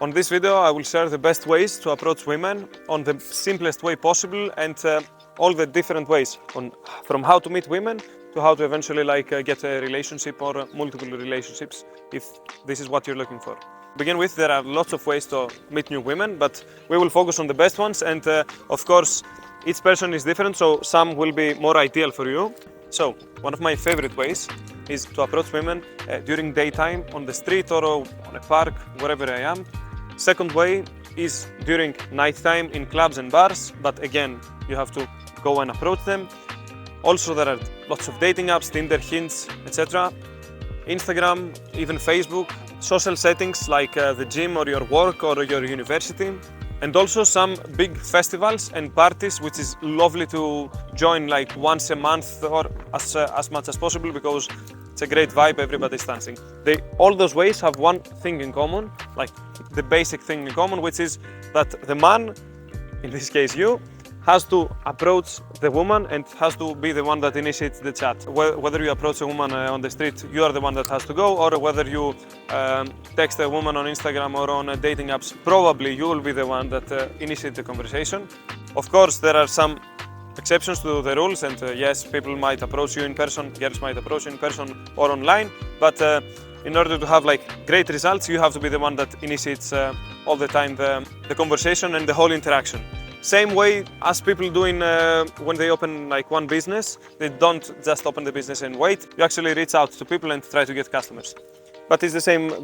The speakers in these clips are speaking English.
On this video, I will share the best ways to approach women on the simplest way possible and all the different ways from how to meet women to how to eventually get a relationship or multiple relationships if this is what you're looking for. To begin with, there are lots of ways to meet new women, but we will focus on the best ones and of course each person is different, so some will be more ideal for you. So one of my favorite ways is to approach women during daytime on the street or on a park, wherever I am. Second way is during nighttime in clubs and bars, but again, you have to go and approach them. Also, there are lots of dating apps, Tinder, Hinge, etc. Instagram, even Facebook, social settings like the gym or your work or your university. And also some big festivals and parties, which is lovely to join like once a month or as much as possible because it's a great vibe, everybody's dancing. All those ways have one thing in common, like the basic thing in common, which is that the man, in this case you, has to approach the woman and has to be the one that initiates the chat. Whether you approach a woman on the street, you are the one that has to go, or whether you text a woman on Instagram or on dating apps, probably you will be the one that initiates the conversation. Of course, there are some exceptions to the rules, and yes, people might approach you in person, girls might approach you in person or online, but in order to have great results, you have to be the one that initiates all the time the conversation and the whole interaction. Same way as people doing when they open one business, they don't just open the business and wait. You actually reach out to people and try to get customers. But it's the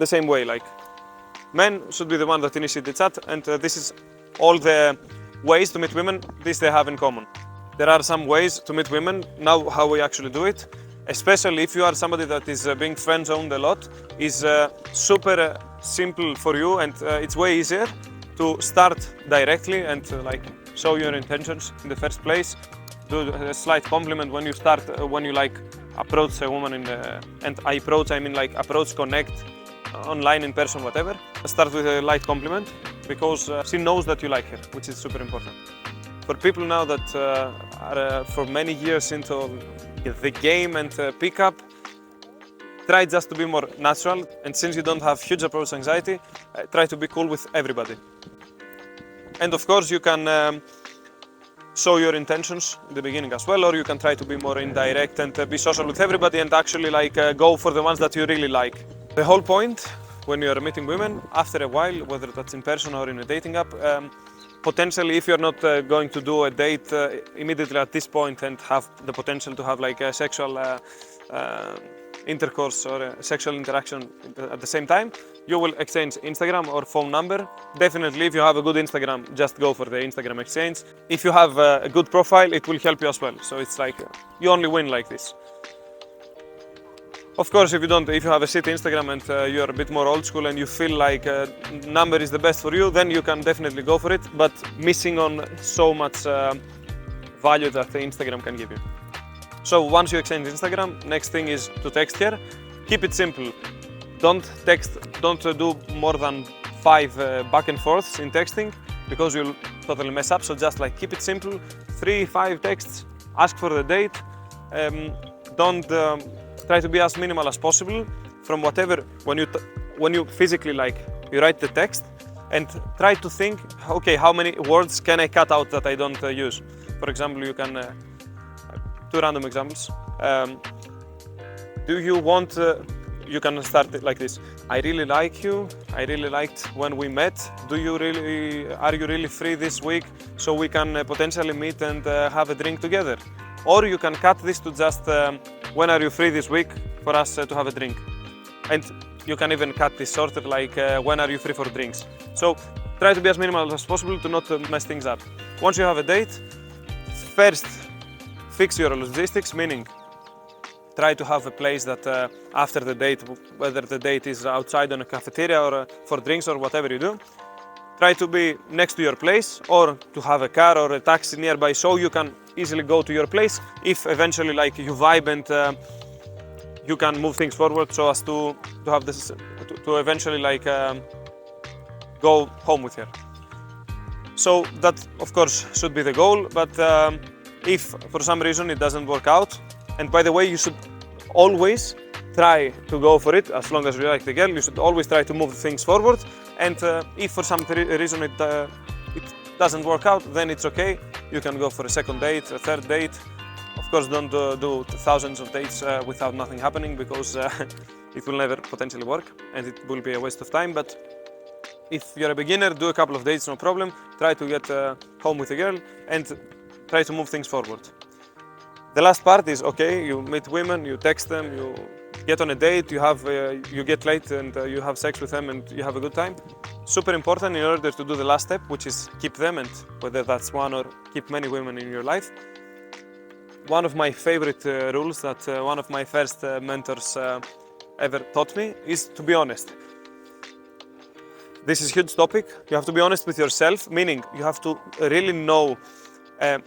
same way. Men should be the one that initiate the chat, and this is all the ways to meet women. This they have in common. There are some ways to meet women. Now, how we actually do it, especially if you are somebody that is being friend-zoned a lot, is super simple for you, and it's way easier to start directly and show your intentions in the first place. Do a slight compliment when you start, when you approach a woman and I mean approach, connect, online, in person, whatever. Start with a light compliment because she knows that you like her, which is super important. For people now that are for many years into the game and pickup, try just to be more natural, and since you don't have huge approach anxiety, try to be cool with everybody. And of course, you can show your intentions in the beginning as well, or you can try to be more indirect and be social with everybody and actually go for the ones that you really like. The whole point when you are meeting women, after a while, whether that's in person or in a dating app, potentially if you're not going to do a date immediately at this point and have the potential to have a sexual intercourse or a sexual interaction at the same time, you will exchange Instagram or phone number. Definitely, if you have a good Instagram, just go for the Instagram exchange. If you have a good profile, it will help you as well. So it's you only win like this. Of course, if you have a shitty Instagram and you're a bit more old school and you feel number is the best for you, then you can definitely go for it, but missing on so much value that the Instagram can give you. So once you exchange Instagram, next thing is to text her. Keep it simple. Don't do more than 5 back and forths in texting because you'll totally mess up. So just keep it simple, 3-5 texts, ask for the date. Don't try to be as minimal as possible from whatever, when you physically you write the text and try to think, okay, how many words can I cut out that I don't use? For example, you can, 2 random examples. Do you want, you can start it like this. I really like you. I really liked when we met. Are you really free this week so we can potentially meet and have a drink together? Or you can cut this to just, when are you free this week for us to have a drink? And you can even cut this shorter, when are you free for drinks? So try to be as minimal as possible to not mess things up. Once you have a date, first fix your logistics, meaning try to have a place that after the date, whether the date is outside on a cafeteria or for drinks or whatever you do, try to be next to your place or to have a car or a taxi nearby so you can easily go to your place if eventually you vibe and you can move things forward so as to have this, to eventually go home with her. So that of course should be the goal, but if for some reason it doesn't work out, and by the way, you should always try to go for it as long as you like the girl. You should always try to move things forward And if for some reason it doesn't work out, then it's okay. You can go for a second date, a third date. Of course, don't do thousands of dates without nothing happening, because it will never potentially work and it will be a waste of time. But if you're a beginner, do a couple of dates, no problem. Try to get home with a girl and try to move things forward. The last part is, okay, you meet women, you text them, you get on a date, you get late and you have sex with them and you have a good time. Super important in order to do the last step, which is keep them, and whether that's one or keep many women in your life. One of my favorite rules that one of my first mentors ever taught me is to be honest. This is a huge topic. You have to be honest with yourself, meaning you have to really know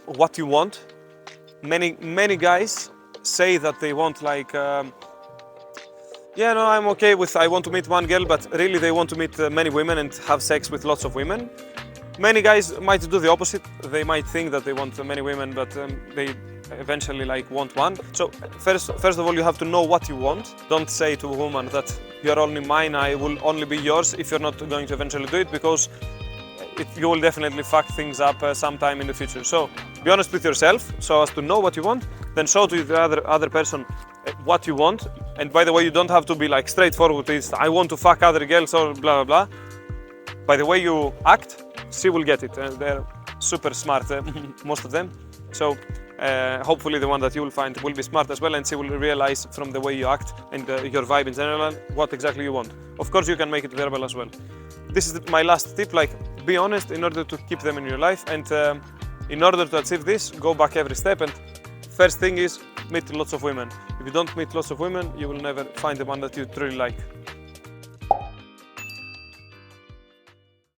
what you want. Many guys say that they want like, yeah, no, I'm okay with, I want to meet one girl, but really they want to meet many women and have sex with lots of women. Many guys might do the opposite. They might think that they want many women, but they eventually like want one. So first of all, you have to know what you want. Don't say to a woman that you're only mine, I will only be yours, if you're not going to eventually do it, because you will definitely fuck things up sometime in the future. So be honest with yourself so as to know what you want, then show to the other person what you want. And by the way, you don't have to be like straightforward with this, I want to fuck other girls or blah, blah, blah. By the way you act, she will get it. They're super smart, most of them. So hopefully the one that you will find will be smart as well, and she will realize from the way you act and your vibe in general what exactly you want. Of course, you can make it verbal as well. This is my last tip, like be honest in order to keep them in your life, and in order to achieve this, go back every step. And first thing is meet lots of women. If you don't meet lots of women, you will never find the one that you truly like.